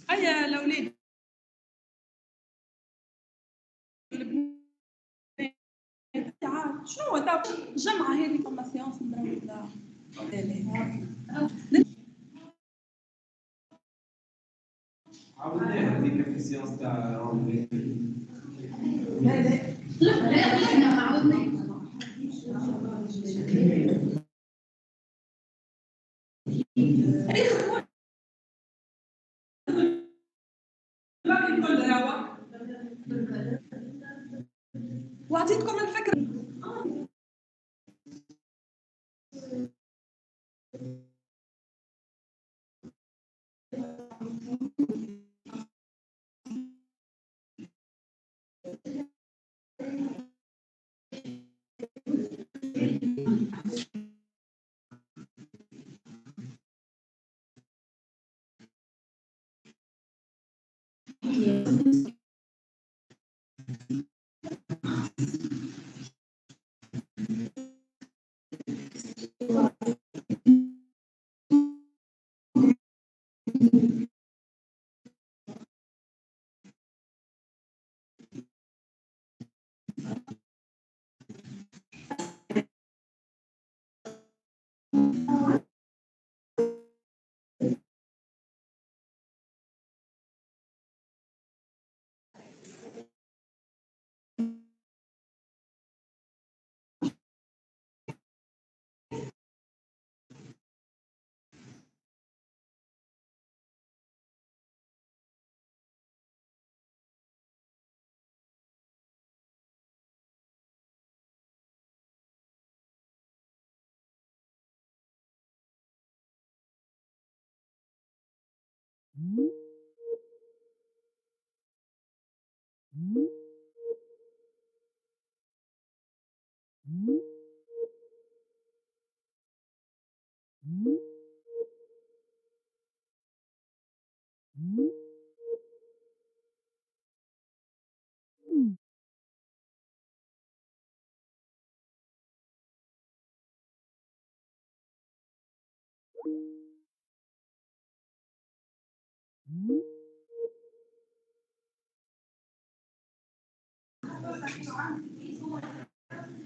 هيا الاولاد شنو هو الجمعه هذه فما سيونس نضرب عاودناها هذيك في السيونس تاع رومبي. لا احنا ما عاودناش. واعطيتكم الفكره.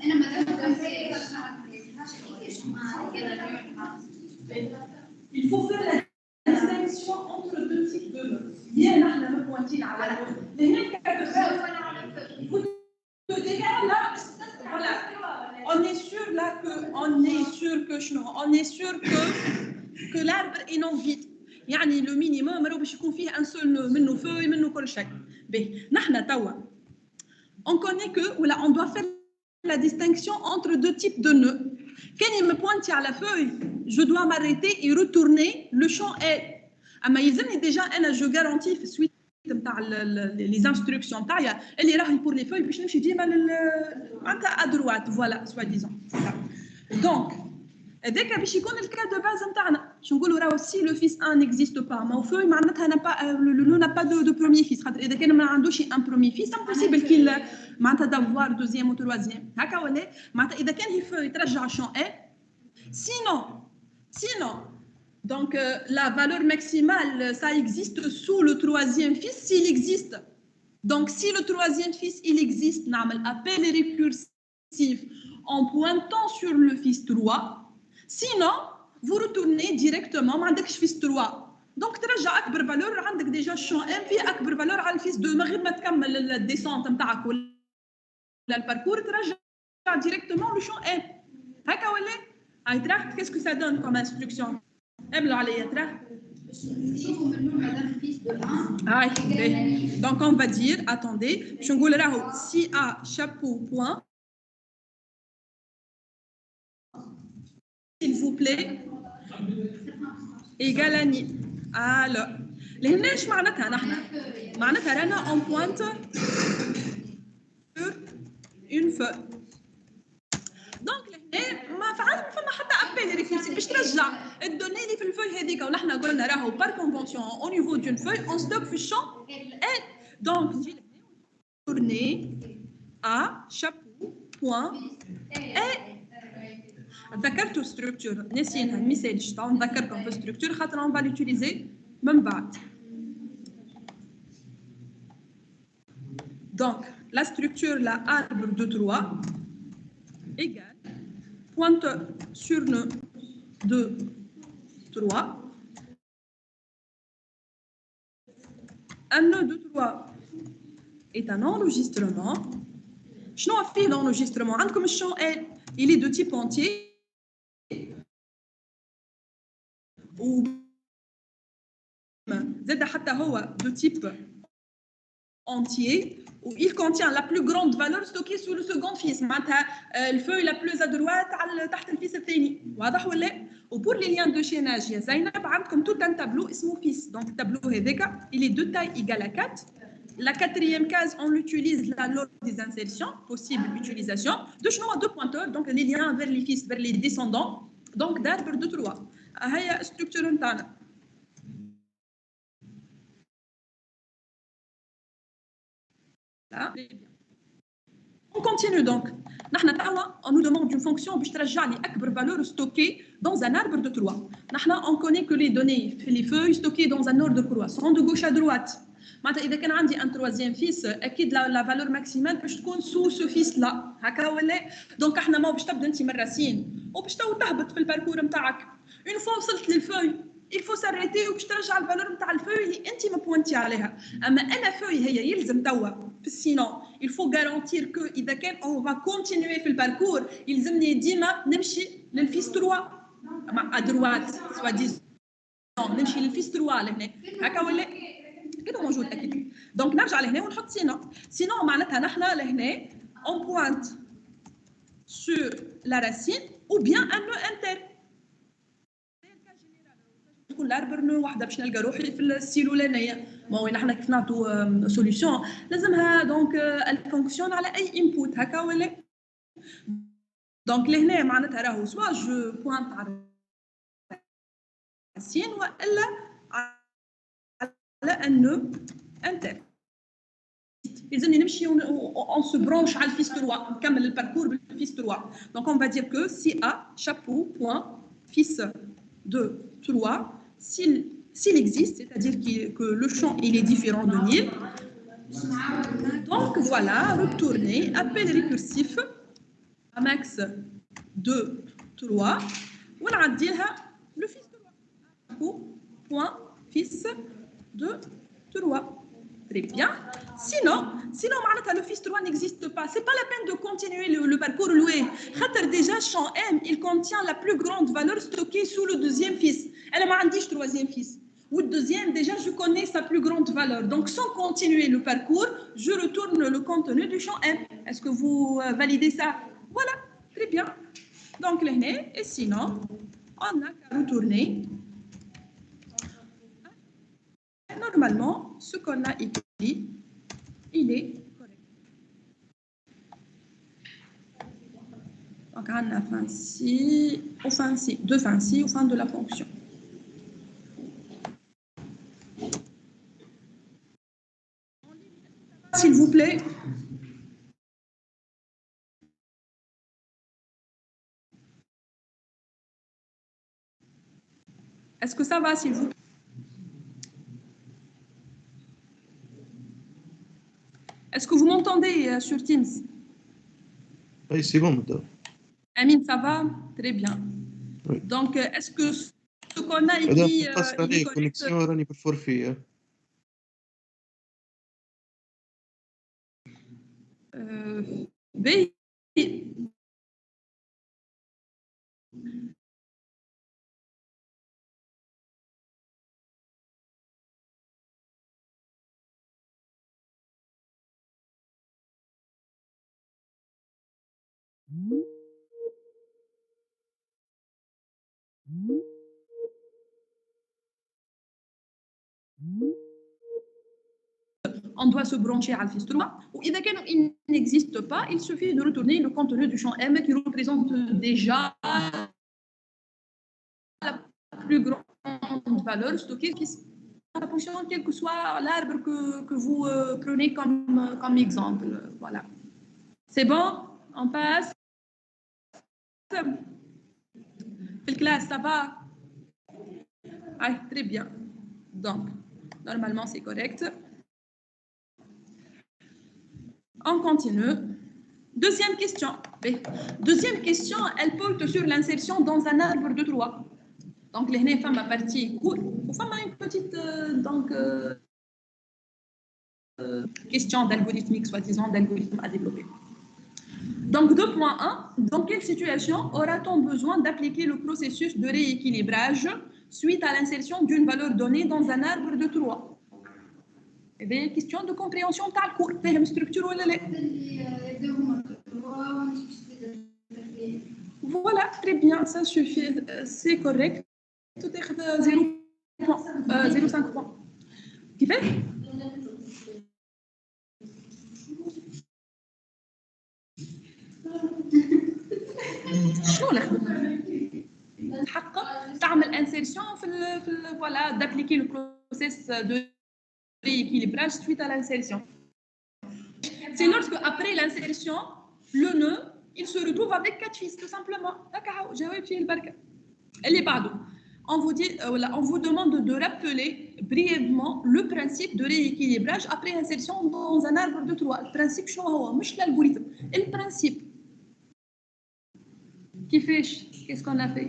انا ما Il faut faire la distinction entre deux types de nœuds. Hier, on a pointé à la les nœuds vous devez là, voilà. On est sûr là que l'arbre est non vide. يعني le minimum راهو باش يكون فيه un seul nœud منه feuille منه كل شيء. باهي نحن توا on connaît que voilà on doit faire la distinction entre deux types de nœuds. Quand il me pointe à la feuille, je dois m'arrêter et retourner. Le champ est. Mais il est déjà, je garantis, suite les instructions, elle est là pour les feuilles, puis je dis à droite, voilà, soi-disant. Donc, dès que je connais le cas de base, je dis que si le fils 1 n'existe pas, mais au feuille, le nœud n'a pas de premier fils. Et dès qu'il y a un premier fils, c'est impossible qu'il d'avoir deuxième ou troisième. Et dès qu'il y a une feuille, il y a un champ est. Sinon, donc la valeur maximale, ça existe sous le troisième fils s'il existe. Donc, si le troisième fils, il existe, on a appel récursif en pointant sur le fils 3. Sinon, vous retournez directement avec le fils 3. Donc, tu as une valeur, tu as déjà le champ M, puis une valeur à le fils 2. Mais tu as la descente, le parcours, tu as directement le champ M. Qu'est-ce que ça donne comme instruction? Donc on va dire, attendez, je vais vous dire si A chapeau point, s'il vous plaît, égal à ni. Alors, les neiges معناتها on pointe sur une feuille. Donc les neiges ما فما حتى ابل ريكورسيف باش ترجع الدوني اللي في الفوي هذيك ونحن قلنا راهو بار كونفونسيون او نيفو دون فوي اون ستوك في الشون دونك نجي تورني ا شابو بوان اي ذكرتوا ستركتور نسينا المثال شتا نذكركم في ستركتور خاطر اون فا لوتيليزي من بعد. Donc, la structure, la arbre de 3 égale pointeur sur nœud de 3. Un nœud de 3 est un enregistrement. Je n'en fais d'enregistrement. Comme le champ il est de type entier. Ou de type entier. Où il contient la plus grande valeur stockée sous le second fils. Le feuille la plus à droite, تحت الفيس الثاني. واضح ولا؟ Ou pour les liens de chaînage, il y a comme tout un tableau اسمه fils. Donc le tableau il est de taille égale à 4. La quatrième case, on utilise la loi des insertions, possible utilisation. Deux pointeurs, donc les liens vers les fils, vers les descendants. Donc d'arbre de 3. هي structure نتاعنا. On continue donc. On nous demande une fonction pour traduire les plus grosses valeurs stockées dans un arbre de 3. On connaît que les données, les feuilles stockées dans un ordre croissant de gauche à droite. Maintenant, si j'ai un troisième fils, la valeur maximale peut être sous ce fils-là. Donc, on va تبدا من الرacine وباش تهبط في الباركور نتاعك. Une fois وصلت للفeuille, il faut s'arrêter وباش ترجع الفالور نتاع الفeuille اللي انت ما بوينتي عليها. اما انا فeuille هي يلزم توا sinon il faut garantir que اذا كان on va continuer في الباركور يلزمني ديما نمشي للفيس 3 à droite soit disant نمشي للفيس 3 لهنا هكا ولا كده موجود اكيد. دونك نرجع لهنا ونحط سينو معناتها نحن لهنا on pointe sur la racine ou bien un nœud inter. تكون الاربر نو واحده باش نلقى روحي في السيلو لانيا ما هو نحن كيف نعطوا سوليوشن لازمها دونك الفونكسيون على اي انبوت هكا ولا دونك لهنا معناتها راهو سوا جو بوينت على الراسين والا على ان انتر يلزمني نمشي اون سو برونش على الفيس 3 نكمل الباركور بالفيس 3 دونك اون فا دير كو سي ا شابو بوين فيس de 3 s'il existe, c'est-à-dire que le champ il est différent de 1000. Donc voilà, retourner, appel récursif à max de 3 on va dire le fils de 3 point fils de 3. Très bien. Sinon, le fils 3 n'existe pas. Ce n'est pas la peine de continuer le parcours loué. Déjà, champ M, il contient la plus grande valeur stockée sous le deuxième fils. Elle m'a dit troisième fils. Ou le deuxième, déjà, je connais sa plus grande valeur. Donc, sans continuer le parcours, je retourne le contenu du champ M. Est-ce que vous validez ça? Voilà, très bien. Donc, et sinon, on n'a qu'à retourner. Normalement, ce qu'on a écrit, il est correct. Donc, on a fin ci, au fin ci, de fin ci, au fin de la fonction. S'il vous plaît. Est-ce que ça va, s'il vous plaît? Est-ce que vous m'entendez sur Teams? Oui, c'est bon, madame. Amine, ça va? Très bien. Oui. Donc, est-ce que ce qu'on a écrit... Madame, il est connexion, راني بالفورفي. باهي. On doit se brancher à le 3 ou il n'existe pas, il suffit de retourner le contenu du champ M qui représente déjà plus grande valeur stockée qui en fonction quel que soit l'arbre que vous prenez comme exemple. Voilà. C'est bon? On passe. La classe, ça va? Ah, très bien. Donc, normalement, c'est correct. On continue. Deuxième question. Deuxième question, elle porte sur l'insertion dans un arbre de Troie. Donc, les femmes à partie court, femmes une petite question d'algorithmique, soi-disant d'algorithme à développer. Donc, 2.1, dans quelle situation aura-t-on besoin d'appliquer le processus de rééquilibrage suite à l'insertion d'une valeur donnée dans un arbre de Troie? Eh bien, question de compréhension de cours. Fais structure ou la Voilà, très bien, ça suffit, c'est correct. Tout est 0,5 points. Qui fait? شنو الخدمه تحقق تعمل انسيرسيون في voilà d'appliquer le process de rééquilibrage suite à l'insertion. C'est lorsque après l'insertion le nœud il se retrouve avec 4 fils tout simplement. D'accord, جاوب فيه البركه. اللي بعده on vous demande de rappeler brièvement le principe de rééquilibrage après insertion dans un arbre de Troie. Le principe شنو هو؟ مش l'algorithme. Le principe qu'est-ce qu'on a fait?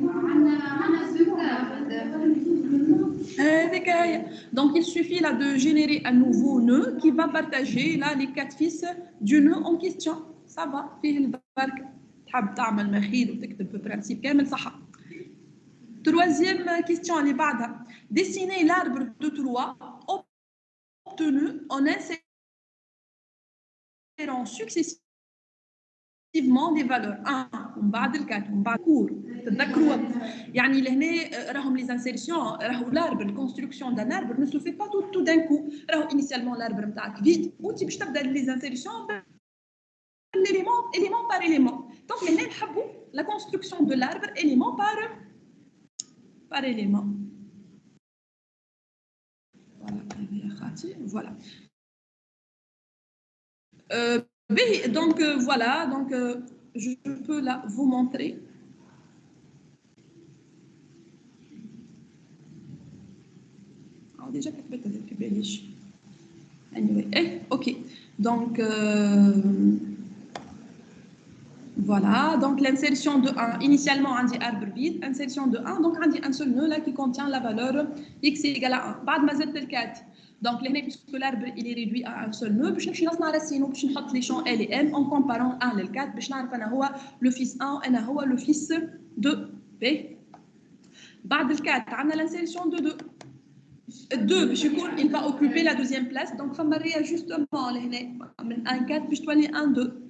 Donc il suffit là de générer un nouveau nœud qui va partager là les 4 fils du nœud en question. Ça va, فيه البركة. تحب تعمل مخيل وتكتب بالبرانسيب كامل صح. Troisième question اللي بعدها. Dessiner l'arbre de Troie obtenu en insérant successivement des valeurs 1 ومن بعد ال4 ومن بعد كور تتذكروا يعني لهنا راهم les insertions راهو l'arbre الكونستركسيون d'un arbre ne se fait pas tout d'un coup راهو initialement l'arbre نتاعك vide وانت باش تبدا les insertions élément par élément. Donc لهنا نحبوا la construction de l'arbre élément par élément. Voilà. Donc voilà, donc je peux là vous montrer. Alors déjà كتبت هذا كيفاش. Anyway, ok. Donc voilà, donc l'insertion de 1, initialement on dit arbre vide, insertion de 1, donc on dit un seul nœud là qui contient la valeur x égale à 1. بعد ما زدت ال 4. Donc là, puisque l'arbre il est réduit à un seul nœud, باش نمشي نصنع راسينو باش نحط les champs L et M en comparant 1 لل 4 باش نعرف انا هو le fils 1 وانا هو le fils 2. بعد ال 4 عندنا l'insertion de 2. 2 باش يكون il va occuper la deuxième place, donc فما réajustement لهنا من 1 4 باش تولي 1 2.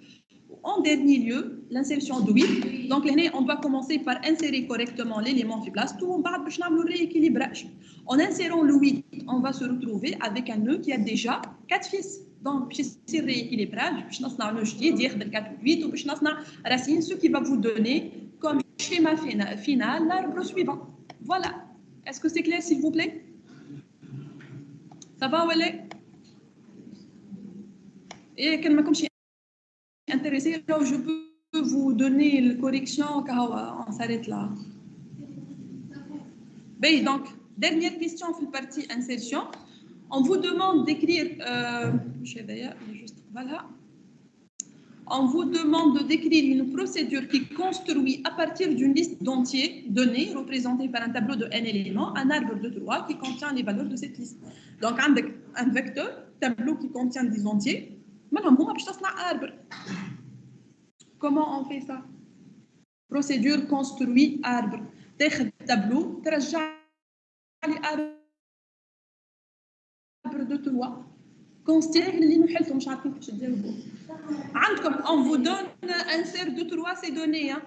En dernier lieu, l'insertion de 8. Donc, on doit commencer par insérer correctement l'élément في place. Tout en bas, باش نعملوا le rééquilibrage. En insérant le 8, on va se retrouver avec un nœud qui a déjà 4 fils. Donc, باش يصير rééquilibrage, باش نصنع nœud جديد ياخذ 4 و 8 وباش نصنع racine, ce qui va vous donner comme schéma final l'arbre suivant. Voilà. Est-ce que c'est clair, s'il vous plaît? Ça va, Wale? Et quand ma comme intéressé, alors je peux vous donner la correction car on s'arrête là. Ben, donc, dernière question sur la partie insertion. On vous demande d'écrire, voilà. On vous demande de décrire une procédure qui construit à partir d'une liste d'entiers donnés, représentés par un tableau de n éléments, un arbre de Troie qui contient les valeurs de cette liste. Donc, un vecteur, tableau qui contient des entiers. Comment on fait ça? Procédure construit arbre. تاخذ tableau ترجع لي arbre de Troie. Considérez اللي نحلتهم مش عارفين كيفاش تديروا. عندكم on vous donne un cerf de Troie c'est donné hein.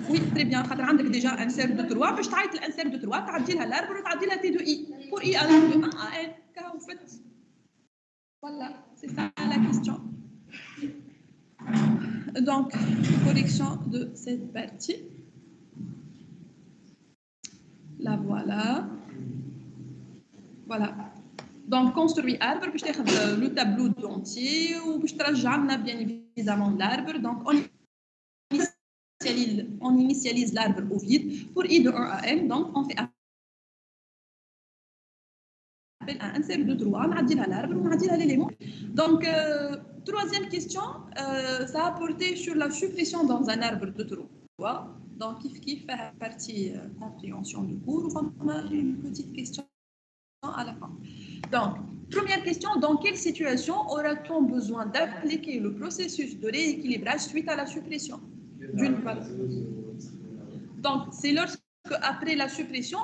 Oui, très bien. خاطر عندك déjà un cerf de Troie باش تعيط un cerf de Troie تعدي لها l'arbre وتعدي لها T de I. Pour I alors de 1 à N car vous faites. Voilà, c'est ça la question. Donc, correction de cette partie. La voilà. Voilà. Donc, construit arbre, باش تاخذ le tableau entier وباش ترجع لنا bien évidemment l'arbre. Donc, on initialise l'arbre au vide pour i de 1 à n. Donc, on fait appel à un cercle de 3, on a l'arbre, on a l'élément. Donc, troisième question, ça a porté sur la suppression dans un arbre de 3. Donc, qui fait partie compréhension du cours, on a une petite question à la fin. Donc, première question, dans quelle situation aura-t-on besoin d'appliquer le processus de rééquilibrage suite à la suppression d'une valeur? Donc, c'est lorsque, après la suppression,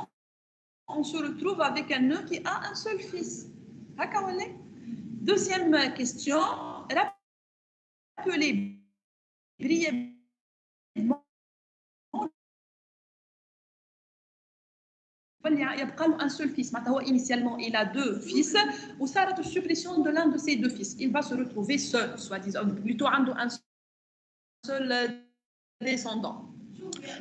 on se retrouve avec un nœud qui a un seul fils. Deuxième question, rappelez brièvement il y a un seul fils. Initialement, il a deux fils. Ou ça a la suppression de l'un de ces deux fils. Il va se retrouver seul, soi-disant. Plutôt un seul descendant.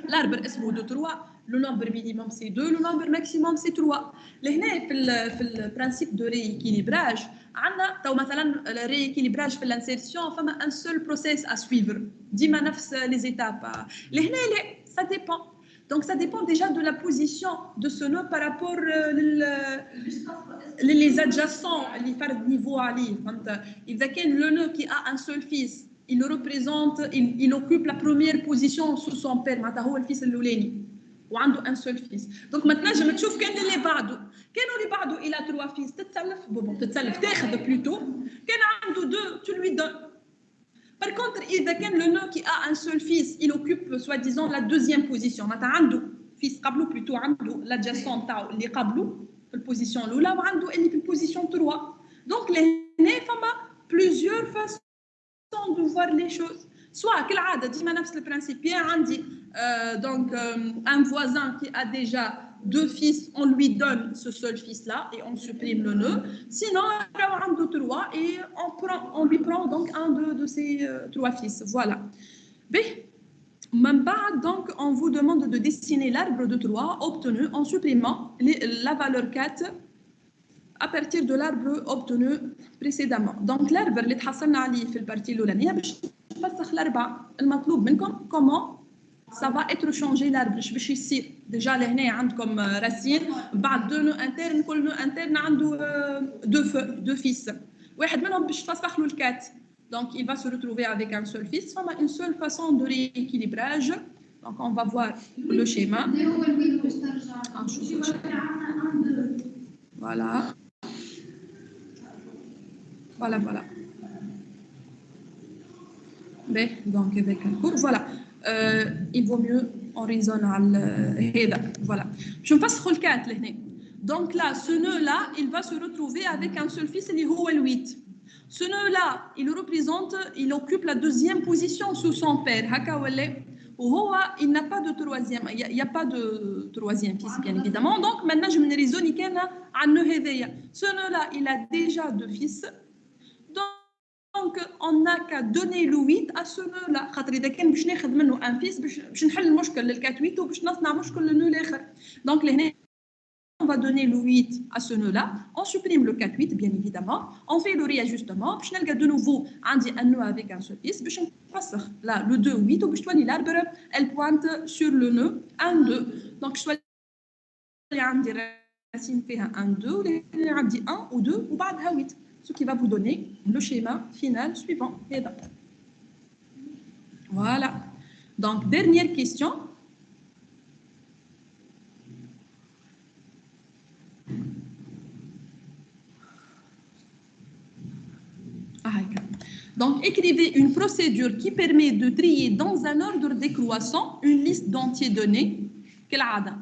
L'arbre est de 3. Le nombre minimum c'est 2, le nombre maximum c'est 3. لهنا في البرانسيب دو ريكيليبراج عندنا تو مثلا الريكيليبراج في الانسيرسيون فما ان سول بروسيس ا سويفر ديما نفس لي زيتاب. لهنا ça dépend. Donc ça dépend déjà de la position de ce nœud par rapport les adjacents اللي فرد نيفو عليه. فهمت؟ إذا كان le nœud qui a un seul fils il représente il occupe la première position sous son père معناتها هو الفيس الاولاني وعنده un seul fils. Donc maintenant je me تشوف كان اللي بعده il a 3 fils تتسلف تاخذ plutôt كان عنده 2 tu lui donnes. Par contre إذا كان le nœud qui a un seul fils il occupe soi-disant la deuxième position معناتها عنده fils قبله plutôt عنده l'adjacent نتاعو اللي قبله في البوزيشن الاولى وعنده اللي في البوزيشن 3. Donc لهنا فما plusieurs façons de voir les choses. Soit كالعادة ديما نفس البرانسيب يا عندي donc un voisin qui a déjà 2 fils, on lui donne ce seul fils-là et on supprime le nœud. Sinon, on a 3 et on lui prend donc un de ces 3 fils. Voilà. Donc, on vous demande de dessiner l'arbre de 3 obtenu en supprimant la valeur 4 à partir de l'arbre obtenu précédemment. Donc, l'arbre اللي تحصلنا عليه في البارتي الأولانية باش نفسخ الأربعة. المطلوب منكم comment ça va être changé l'arbre. باش يصير déjà لهنا عندكم راسين بعد دو نو انترن كل نو انترن عنده deux fils. واحد منهم باش تفسخ له الكات. Donc, il va se retrouver avec un seul fils. On a une seule façon de rééquilibrage. Donc, on va voir le schéma. Voilà. Voilà. Donc, avec un cours, voilà. Il vaut mieux on raisonne على هذا. Voilà. Je me passe le 4 لهنا. Donc là, ce nœud-là, il va se retrouver avec un seul fils, اللي هو 8. Ce nœud-là, il représente, il occupe la deuxième position sous son père. هكا ولا il n'a pas de troisième, il n'y a pas de troisième fils, bien évidemment. Donc, maintenant, je me raisonne ce nœud-là, il a déjà 2 fils. Donc, on n'a qu'à donner le 8 à ce nœud-là. إذا كان باش ناخذ منه un fils باش نحل المشكل للكات 8 وباش نصنع مشكل للنœud الآخر. Donc, لهنا on va donner le 8 à ce nœud-là. On supprime le 4, 8, bien évidemment. On fait le réajustement. Puis, on a de nouveau un nœud avec un seul fils. Puis, on passe là le 2, 8. Puis, l'arbre, elle pointe sur le nœud 1, 2. Donc, je vais racine fait 1, 2. On dit 1 ou 2 ou 8. Ce qui va vous donner le schéma final suivant. Voilà. Donc, dernière question. Donc, écrivez une procédure qui permet de trier dans un ordre décroissant une liste d'entiers donnés.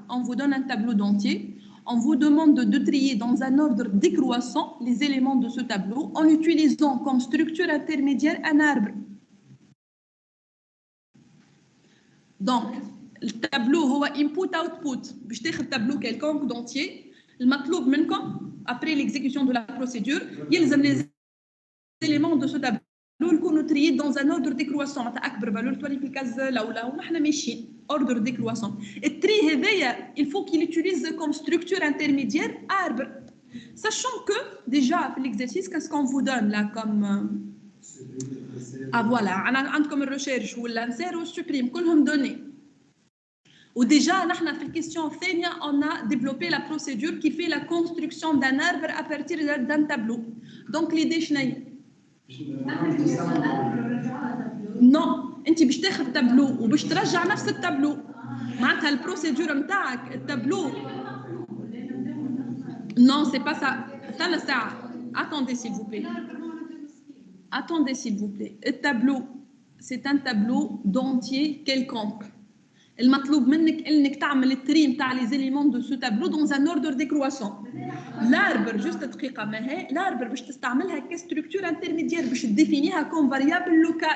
On vous donne un tableau d'entiers. On vous demande de trier dans un ordre décroissant les éléments de ce tableau en utilisant comme structure intermédiaire un arbre. Donc, le tableau est input-output. Je vais un tableau quelconque d'entiers. Le مطلوب منكم, après l'exécution de la procédure, il y a les éléments de ce tableau. نكونوا تريد dans un ordre décroissant معناتها اكبر فالور تولي في الكاز الاولى ونحن ماشيين ordre décroissant. التري هذايا il faut qu'il utilise comme structure intermédiaire arbre. Sachant que déjà في l'exercice qu'est-ce qu'on vous donne là comme voilà عندكم الريشيرش والانسير والسوبريم كلهم دوني. وديجا نحن في الكيستيون الثانيه on a développé la procédure qui fait la construction d'un arbre à partir d'un tableau. Donc l'idée شنو نو انت باش تاخذ تابلو وباش ترجع نفس التابلو معناتها البروسيدور نتاعك التابلو نو سي با سا استنى ساعه attendez s'il vous plaît التابلو c'est un tableau d'entier quelconque. المطلوب منك انك تعمل التري نتاع لي زيليمون دو سو تابلو dans un ordre décroissant. لاربر جوست دقيقه ما هي لاربر باش تستعملها كستركتور انترميديير باش تديفينيها كوم فاريابل لوكال.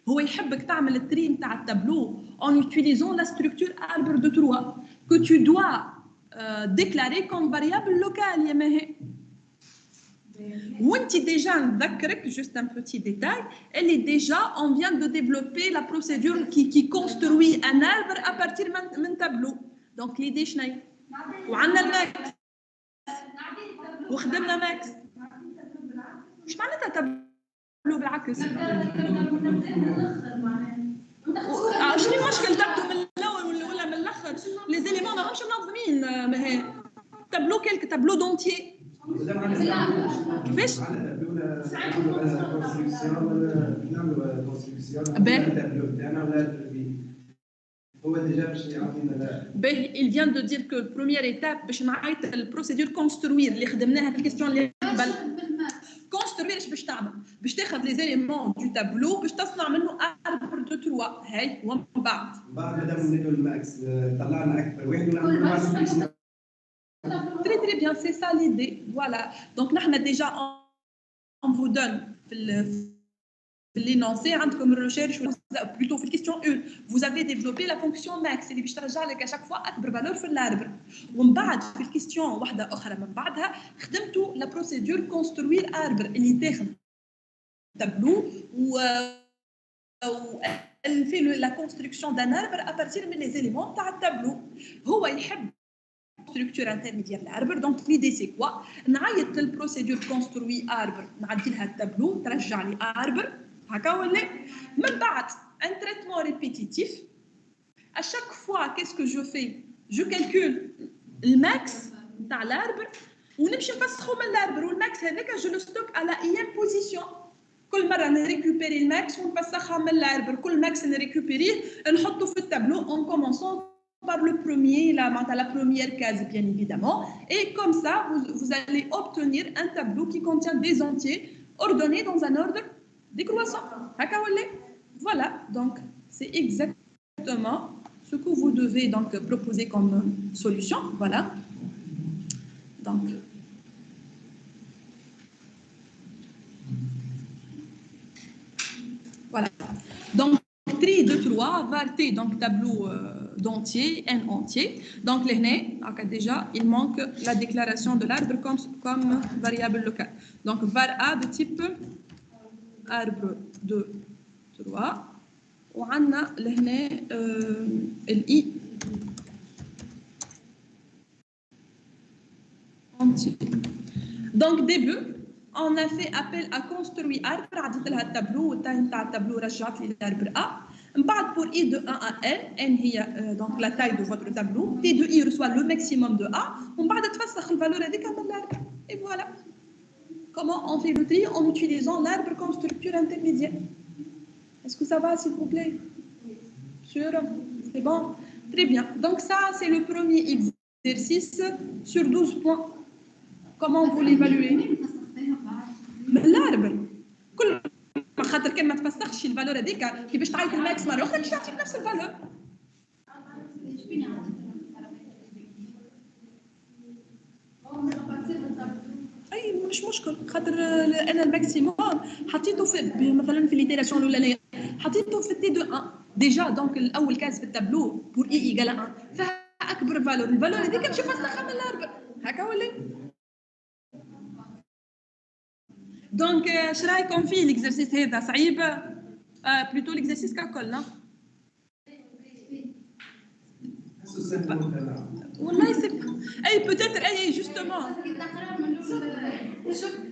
هو يحبك تعمل التري نتاع التابلو en utilisant la structure arbre de Troyes que tu dois déclarer comme variable locale يا ما هي. وانت déjà نذكرك juste un petit détail elle est déjà on vient de développer la procédure qui construit un arbre à partir من tableau. donc l'idée شنو وعندنا الماكس وخدمنا ماكس. ايش معناتها تابلو بالعكس؟ شنو المشكل تبدو من الاول ولا من الاخر؟ لي زيليمون ماهمش منظمين ما هي تابلو كيلك تابلو دونتيي كيفاش؟ il vient de dire que la première étape باش نعيط البروسيدور كونستروير اللي خدمناها في الكيستيون اللي قبل. كونستروير ايش باش تعمل؟ باش تاخذ لي زيليمون دو تابلو باش تصنع منه اربر دو تروا هاي ومن بعد مادام نديروا الماكس طلعنا اكثر واحد ونعملوا très bien c'est ça l'idée voilà. donc نحن déjà on vous donne في l'énoncé عندكم الريشيرش plutôt في الكيستيون 1 vous avez développé la fonction max اللي باش ترجع لك à chaque fois اكبر فالور في الاربر. ومن بعد في الكيستيون واحده اخرى من بعدها خدمتوا لا بروسيدور كونستروير اربر اللي تاخذ تابلو و elle fait la construction d'un arbre à partir من les éléments تاع التابلو. هو يحب structure intermédiaire l'arbre. donc l'idée c'est quoi نعيط البروسيدور كونستروي arbre نعدي لها التابلو ترجع لي arbre هكا ولا من بعد un traitement répétitif. à chaque fois qu'est-ce que je fais je calcule le max تاع l'arbre ونمشي نفسخو من l'arbre والماكس هذاك je le stocke à la ième position. كل مره نريكوبيري الماكس ونفسخها من l'arbre. كل ماكس نريكوبيريه نحطه في التابلو en commençant par le premier, la première case bien évidemment, et comme ça vous allez obtenir un tableau qui contient des entiers ordonnés dans un ordre décroissant. Voilà, donc c'est exactement ce que vous devez donc proposer comme solution. Voilà, donc voilà, donc tri de 3 var t donc tableau d'entier, n entier. Donc, déjà, il manque la déclaration de l'arbre comme variable locale. Donc, var A de type arbre de 3. On a l'I entier. Donc, début, on a fait appel à construire arbre. عدت لها التابلو والتايم تاع التابلو رجعت لي l'arbre A. Pour I de 1 à N, N est donc la taille de votre tableau, T de I reçoit le maximum de A, on va faire la valeur avec l'arbre. Et voilà. Comment on fait le tri en utilisant l'arbre comme structure intermédiaire. Est-ce que ça va, s'il vous plaît? Sûr? C'est bon? Très bien. Donc ça, c'est le premier exercice sur 12 points. Comment vous l'évaluez? L'arbre. خاطر كان ما تفسخش الفالور هذيك كيفاش تعيط الماكس مره اخرى باش تعطيك نفس الفالور. اي مش مشكل خاطر انا الماكسيموم حطيته في مثلا في ليتيراسيون الاولانيه حطيته في تي دو 1 ديجا. دونك الاول كاز في التابلو بور اي ايكال 1 فيها اكبر فالور. الفالور هذيك مش فسخها من الاربع هكا ولا دونك اش رايكم فيه ليكزرسيس هذا صعيب بلوتو ليكزرسيس ككل لا والله سي اي بوتيتر اي جوستومون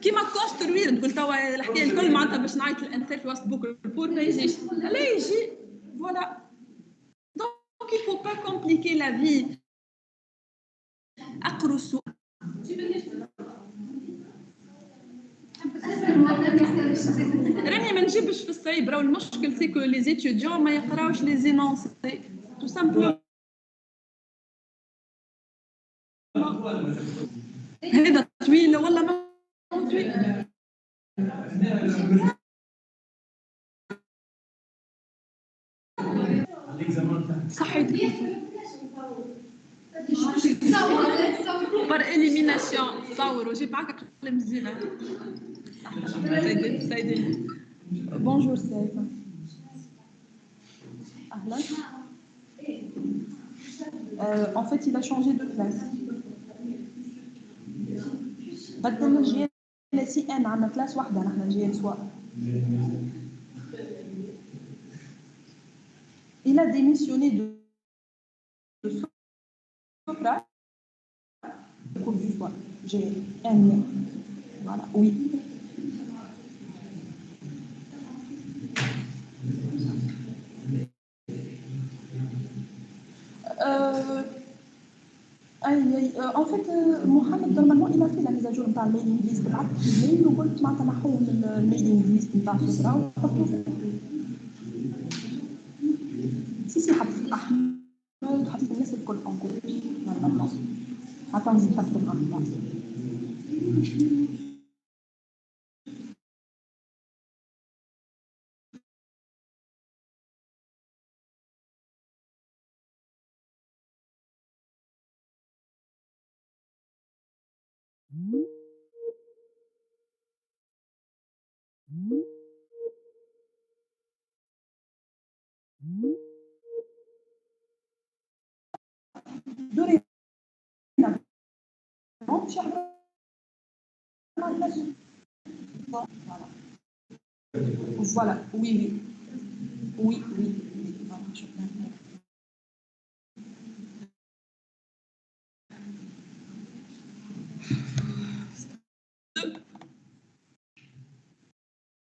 كيما كونستروير تقول توا الحكايه الكل معناتها باش نعيط للانسان في وسط بوك البور ما يجيش لا يجي فوالا دونك il faut pas compliquer la vie اقرصوا راني ما نجيبش في الصعيب راهو المشكل سي كو لي زيتيديون ما يقراوش لي زينونسي تو سامبلومون هذا طويل ولا ما طويل صحيت بار اليميناسيون صوروا جيب معاك قلم زينه سايدين بونجور سيف اهلا en fait il a changé de classe بدل الجيل سي ان عندنا كلاس واحده نحن جيل سوا il a démissionné de Sopra cours du soir j'ai un voilà oui en fait Mohamed normalement il a fait la mise à jour نتاع الميلينغ ليست بعد الميل وقلت معناتها نحوه من الميلينغ ليست نتاع سوبرا وحطوه سي حطيت احمد وحطيت الناس الكل انكور نورمالمون حتى نزيد حتى الأخبار دوري voilà oui oui voilà,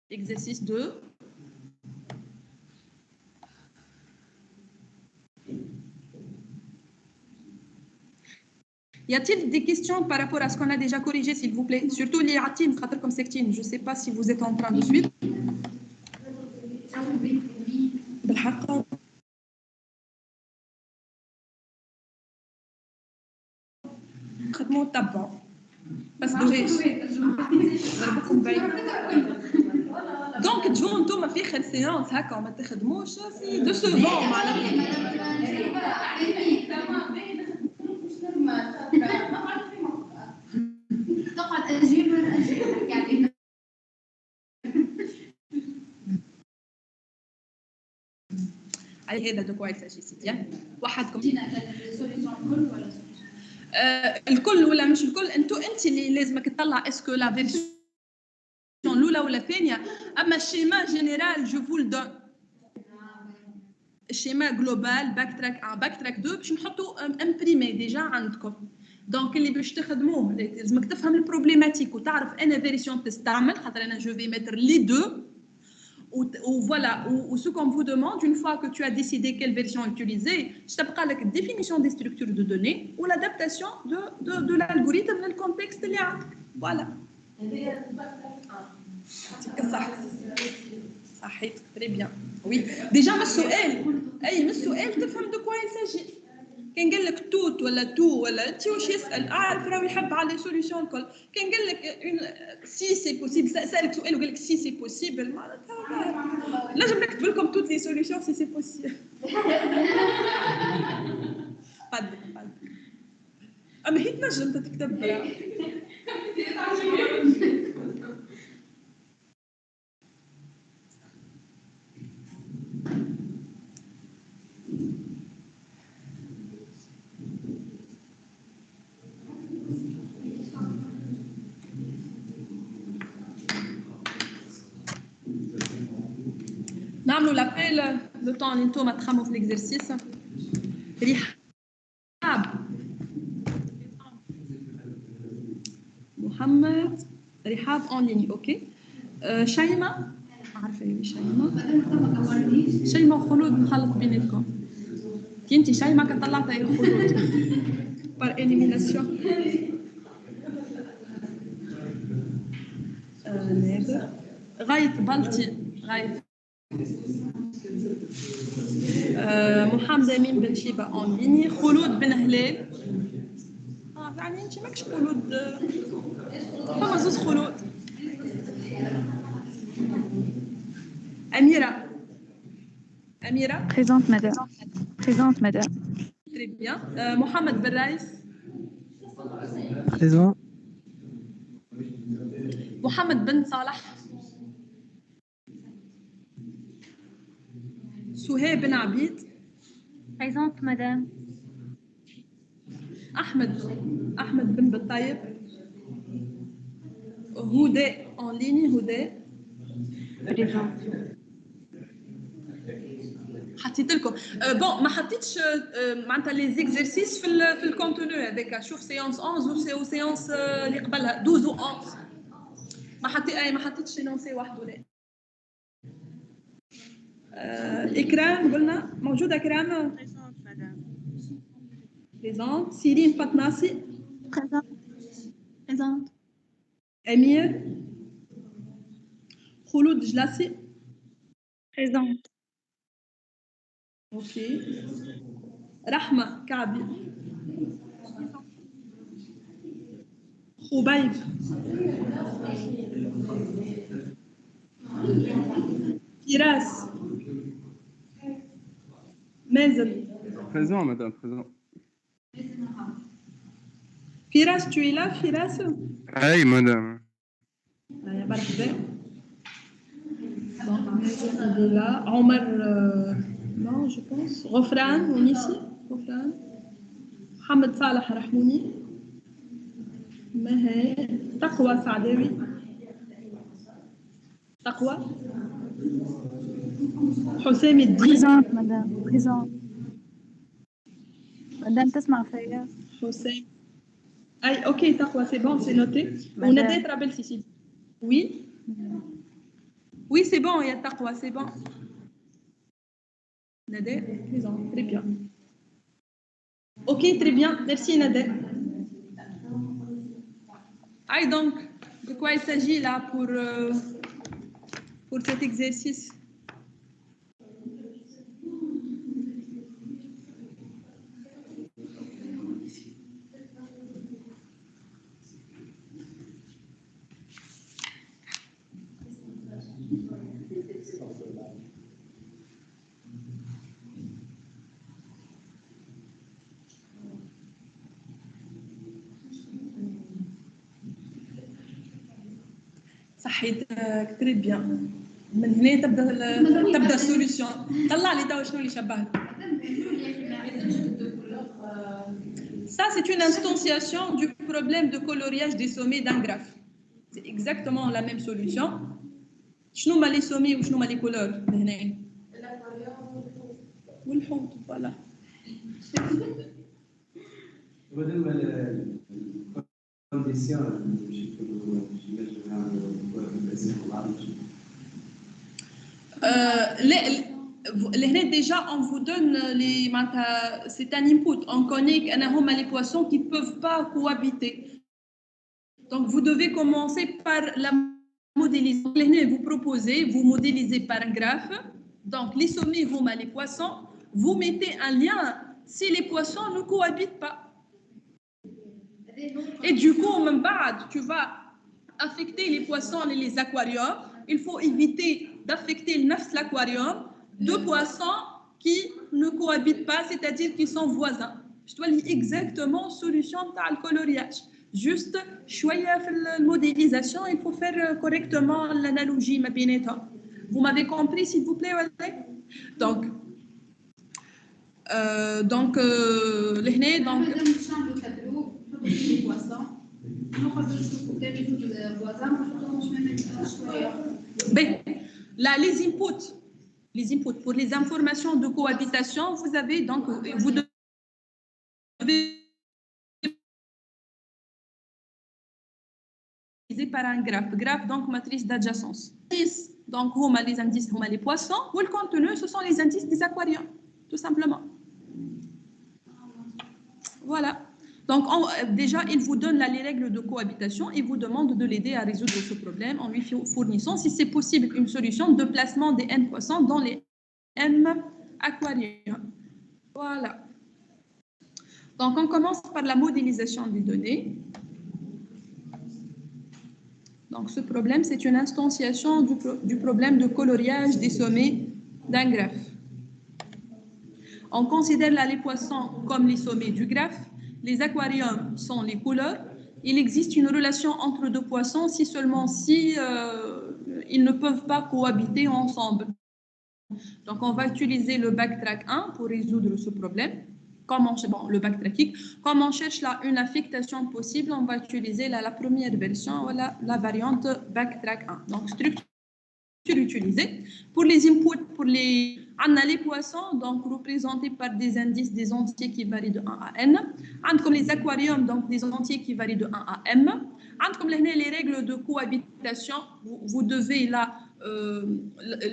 exercice 2 Y a-t-il des questions par rapport à ce qu'on a déjà corrigé, s'il vous plaît? Surtout les Atim, comme Sectine. Je ne sais pas si vous êtes en train de suivre. بالحق خدموا تبعوا بس دوهاش ضربكم بعيد دونك تجوا انتم في اخر سيونس هكا وما تخدموش سي دو سو بون تقعد اجيب يعني على هذا دو كويس شي سيتي وحدكم ولا الكل ولا مش الكل انت اللي لازمك تطلع اسكو لا فيرسيون الاولى ولا الثانيه اما الشيما جينيرال جو فول دون الشيما جلوبال باك تراك 2 باش نحطوا امبريمي ديجا عندكم دونك اللي باش تخدموه لازمك تفهم البروبليماتيك وتعرف انا فيرسيون تستعمل خاطر انا جو في ميتر لي دو ou voilà ou ce qu'on vous demande une fois que tu as décidé quelle version utiliser je t'apprends la définition des structures de données ou l'adaptation de l'algorithme dans le contexte اللي عندك voilà صحيح très bien oui déjà من السؤال تفهم de quoi il s'agit كان قال لك توت ولا تو ولا انت واش يسال اعرف راهو يحب على سوليوشن الكل كان قال لك سي سي بوسيبل سالك سؤال وقال لك سي سي بوسيبل معناتها نجم نكتب لكم توت لي سوليوشن سي سي بوسيبل اما هي تنجم تكتب نعملوا لابيل لو طون اللي انتم تخموا في الاكزرسيس. رحاب محمد رحاب اون ليني اوكي. شيماء عارفه ايه شيماء؟ شيماء وخلود مخلط بيناتكم. كي انت شيماء كطلعتها يا خلود بار اليميناسيون. نادر غاية بلطي غاية محمد امين بن شيبه اون ليني. خلود بن هلال يعني انت ماكش خلود فما زوز خلود. اميره Présente, madame. Présente, madame. très bien. محمد بن رايس. Présent. محمد بن صالح. سهيب بن عبيد. Présente, madame. أحمد بن بالطيب. هدى en ligne هدى. Présente. حطيت لكم بون ما حطيتش معناتها لي زيكزرسيس في الكونتوني هذاك. شوف سيونس 11 وسيونس اللي قبلها 12 و 11 ما حطيتش نونسي واحد ولا. إكرام قلنا موجودة. إكرام بريزونت. سيرين فاطماسي. Présente. أمير. خلود جلاسي. Présente. اوكي. رحمة كعبي. خبيب. فراس. مازن. Présent, madame, présent. فراس tu es là فراس؟ Aïe, madame. مرحبا. Il est là. Omar, non, je pense. Rofran, on est ici. Rofran. Mohamed Salah Rahmouni. Mahé. Taqwa Saadawi. Taqwa. Houssam Eddin. Présente, madame. Présente. Madame, تسمع فيا. Houssam. Aïe, ok, Taqwa, c'est bon, c'est noté. On a d'être à Belsici. Oui. Oui, c'est bon, il y a Taqwa, c'est bon. Nader, présent, très bien. Ok, très bien, merci Nader. Ah, donc, de quoi il s'agit là pour cet exercice? صحيتك تري بيان. من هنا تبدا السوليسيون. طلع لي توا شنو اللي شبهك. Ça c'est une instantiation du problème de coloriage des sommets d'un graphe. C'est exactement la même solution. شنو هما لي sommets و شنو هما لي كولور هنا؟ والحوت فوالا. Là, déjà, on vous donne c'est un input. On connaît qu'il y a les poissons qui ne peuvent pas cohabiter. Donc, vous devez commencer par la modélisation. Vous proposez, vous modélisez par un graphe. Donc, les sommets vont les poissons. Vous mettez un lien si les poissons ne cohabitent pas. Et du coup, même tu vas affecter les poissons et les aquariums. Il faut éviter d'affecter l'aquarium de poissons qui ne cohabitent pas, c'est-à-dire qui sont voisins. Je dois lire exactement solution de coloriage. Juste, choisir la modélisation, il faut faire correctement l'analogie. Vous m'avez compris, s'il vous plaît? Donc, les poissons. Là, les inputs les inputs. Pour les informations de cohabitation, vous avez donc, vous devez par un graphe. Graphe, donc matrice d'adjacence. Donc, les indices, les poissons, ou le contenu, ce sont les indices des aquariums, tout simplement. Voilà. Donc, déjà, il vous donne là les règles de cohabitation et vous demande de l'aider à résoudre ce problème en lui fournissant, si c'est possible, une solution de placement des N poissons dans les M aquariums. Voilà. Donc, on commence par la modélisation des données. Donc, ce problème, c'est une instantiation du problème de coloriage des sommets d'un graphe. On considère là les poissons comme les sommets du graphe. Les aquariums sont les couleurs. Il existe une relation entre deux poissons si seulement si ils ne peuvent pas cohabiter ensemble. Donc, on va utiliser le backtrack 1 pour résoudre ce problème. Le backtracking. Comme on cherche là une affectation possible, on va utiliser là, la première version, voilà, la variante backtrack 1. Donc, structure utilisée. Pour les inputs, on a les poissons, donc représentés par des indices, des entiers qui varient de 1 à n. Comme les aquariums, donc des entiers qui varient de 1 à m. Comme les règles de cohabitation, vous devez là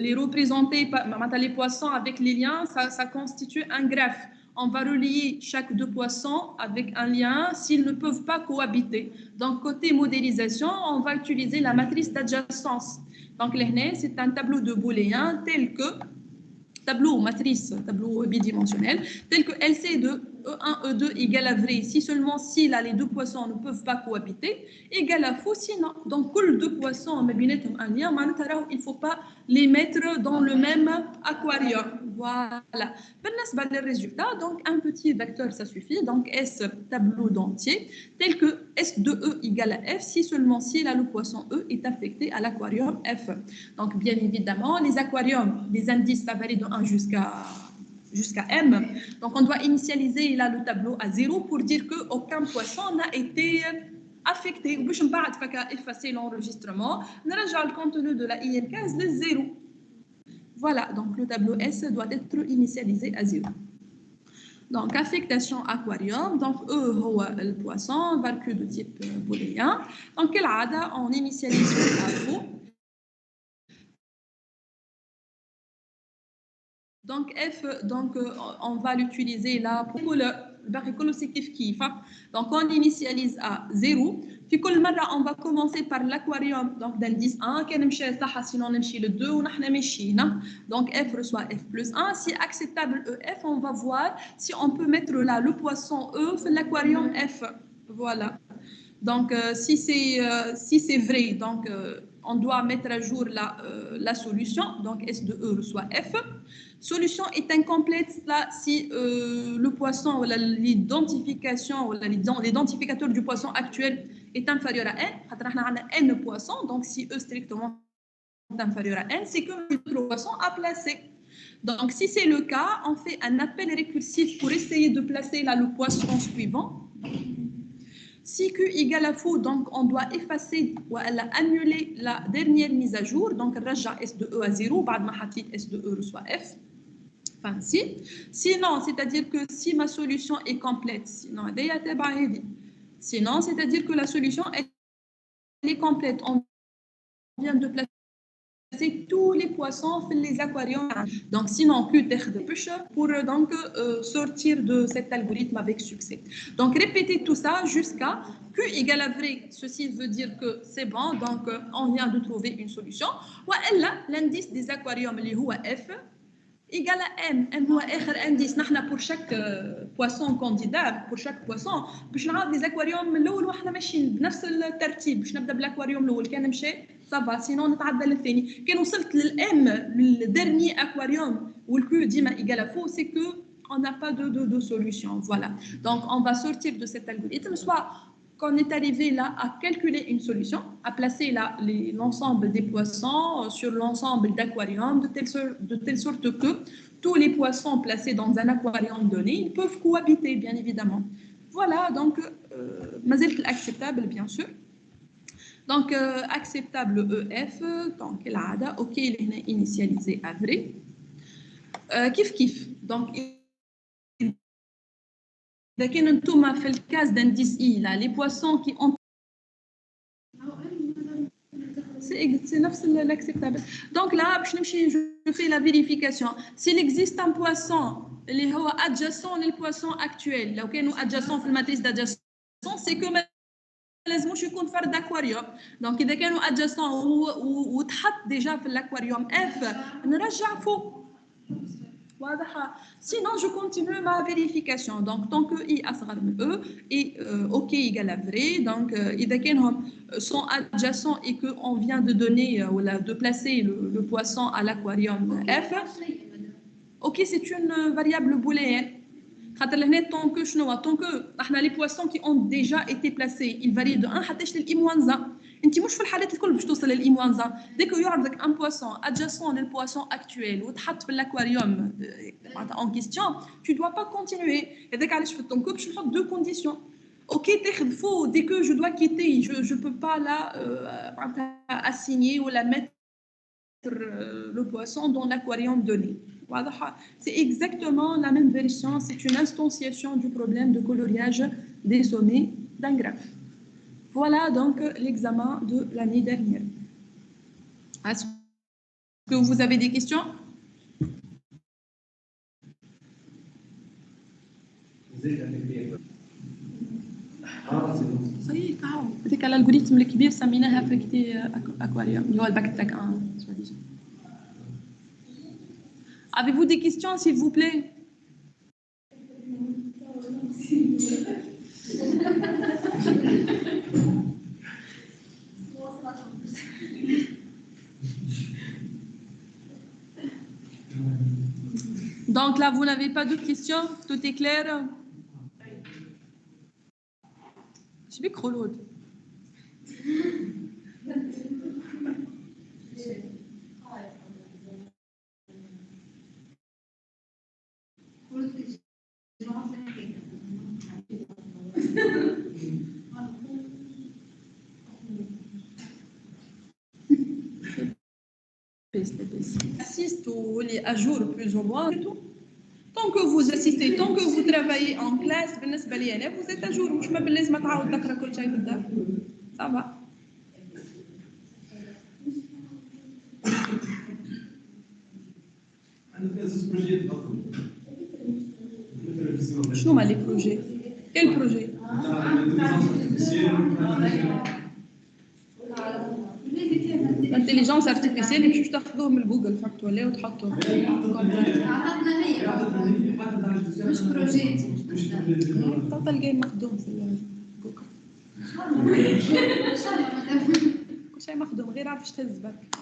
les représenter, les poissons avec les liens, ça constitue un graphe. On va relier chaque deux poissons avec un lien s'ils ne peuvent pas cohabiter. Donc, côté modélisation, on va utiliser la matrice d'adjacence. Donc, c'est un tableau de booléen tel que tableau bidimensionnel, tel que LC de E1, E2 égale à vrai, si seulement si là, les deux poissons ne peuvent pas cohabiter, égale à faux sinon. Donc, que les deux poissons ont un lien, il ne faut pas les mettre dans le même aquarium. Voilà. Pour les résultats, donc un petit vecteur, ça suffit. Donc, S tableau d'entier, tel que S de E égale à F, si seulement si là, le poisson E est affecté à l'aquarium F. Donc, bien évidemment, les aquariums, les indices, ça varie de 1 jusqu'à M. Donc, on doit initialiser là le tableau à 0 pour dire qu'aucun poisson n'a été affecté. Je vais effacer l'enregistrement. On le contenu de la IN15 de 0. Voilà, donc le tableau S doit être initialisé à 0. Donc, affectation aquarium. Donc, E, le poisson, valcu de type booléen. Donc, on initialise à faux. Donc, F, donc, on va l'utiliser là pour le donc, on initialise à 0. On va commencer par l'aquarium, donc d'indice 1, sinon on le 2, donc F reçoit F plus 1. Si acceptable EF, on va voir si on peut mettre là le poisson E dans l'aquarium F. Voilà. Donc, si c'est vrai, donc on doit mettre à jour la solution. Donc, S de E reçoit F. Solution est incomplète là si le poisson ou l'identification ou l'identificateur du poisson actuel est inférieur à n. On a n poissons, donc si E strictement est inférieur à n, c'est que le poisson a placé. Donc, si c'est le cas, on fait un appel récursif pour essayer de placer là le poisson suivant. Si Q égale à faux, donc on doit effacer ou annuler la dernière mise à jour. Donc, raja S de E à 0, بعد ما حطيت S de E reçoit F. Enfin, sinon, c'est-à-dire que si ma solution est complète, sinon, c'est-à-dire que la solution elle est complète. On vient de placer tous les poissons dans les aquariums. Donc, sinon, plus de pêche pour donc sortir de cet algorithme avec succès. Donc, répétez tout ça jusqu'à Q égale à vrai. Ceci veut dire que c'est bon. Donc, on vient de trouver une solution. Ou là, l'indice des aquariums, اللي هو F, égal à M. M هو آخر indice. نحن pour chaque poisson candidat, pour chaque poisson, باش نعرض les aquariums الأول وإحنا ماشيين بنفس الترتيب. باش نبدأ بالأكواريوم الأول كان مشى صافا، سينون نتعدى للثاني. كان وصلت للM, le dernier aquarium où le Q ديما égal à faux, c'est que on n'a pas de solution. Voilà. Donc on va sortir de cet algorithme, soit qu'on est arrivé là à calculer une solution, à placer là l'ensemble des poissons sur l'ensemble d'aquariums de telle sorte que tous les poissons placés dans un aquarium donné, ils peuvent cohabiter, bien évidemment. Voilà, donc, mazelt acceptable, bien sûr. Donc, acceptable EF, donc, OK, il est initialisé à vrai. كيف donc إذا كان انتم في الكاس d'indice I là les poissons qui ont c'est نفس l'acceptable donc là باش نمشي je fais la vérification s'il existe un poisson اللي هو adjacent للpoisson actuel لو كانوا adjacent في الماتريس d'adjacent c'est que ما لازموش يكون فرد اكواريوم دونك اذا كانوا adjacent وتحط ديجا في الاكواريوم اف نرجع فوق واضحه sinon je continue ma vérification donc tant que i اصغر من e et ok égale à vrai donc اذا كانهم sont adjacents et que on vient de donner ou de placer le poisson à l'aquarium f ok c'est une variable booléenne خاطر لهنا tant que شنو tant que احنا les poissons qui ont déjà été placés ils varient de 1 حتىش للاي موان 1 انت مش في الحالات الكل باش توصل للاي موان 1 ديك يعرضك ان بواسون adjacent للبواسون اكطويل وتحط في الاكواريوم en question tu dois pas continuer هذاك علاش في التونكو باش نحط deux conditions ok تاخذ فو dès que je dois quitter je peux pas là assigner ou la mettre le poisson dans l'aquarium donné. Voilà. C'est exactement la même version, c'est une instantiation du problème de coloriage des sommets d'un graphe. Voilà donc l'examen de l'année dernière. Est-ce que vous avez des questions? صحيح كاو هذيك الالغوريثم الكبير سميناها فريكتي اكواريوم اللي هو الباك تاك 1 Avez-vous des questions s'il vous plaît? Donc là vous n'avez pas de questions? Tout est clair? Je vais croloud. Assiste ou les à jour plus ou moins et tout. Tant que vous assistez, tant que vous travaillez en classe, vous êtes à jour. Je m'appelle les matins au Dakar Kolchay Bidar. Ça va. شنو les projets? Quel projet? L'intelligence artificielle باش تاخذوه من جوجل فهمتوا ولا وتحطوه عطاتنا هي مش بروجيت تعطى الجيم مخدوم في جوجل كل شيء مخدوم غير عارف تهز برك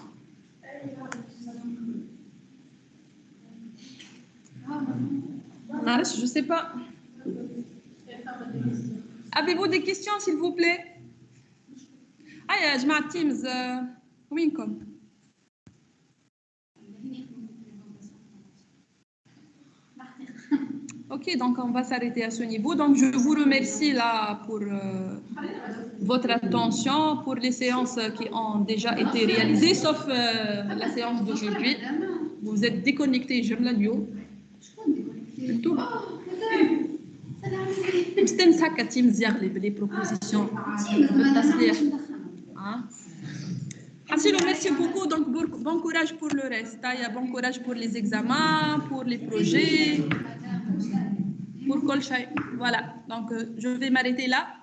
معلش je sais pas. Avez-vous des questions s'il vous plaît? يا جماعة تيمز وينكم؟ Ok, donc on va s'arrêter à ce niveau. Donc je vous remercie là pour votre attention, pour les séances qui ont déjà été réalisées, sauf la séance d'aujourd'hui. Vous êtes déconnectés, je me l'admets. Tout. مستنسى كتيم زيغلي بلي بروبوزيسيون بالتصليح حسيلو merci beaucoup donc bon courage pour le reste bon courage pour les examens pour les projets pour كل شيء voilà donc je vais m'arrêter là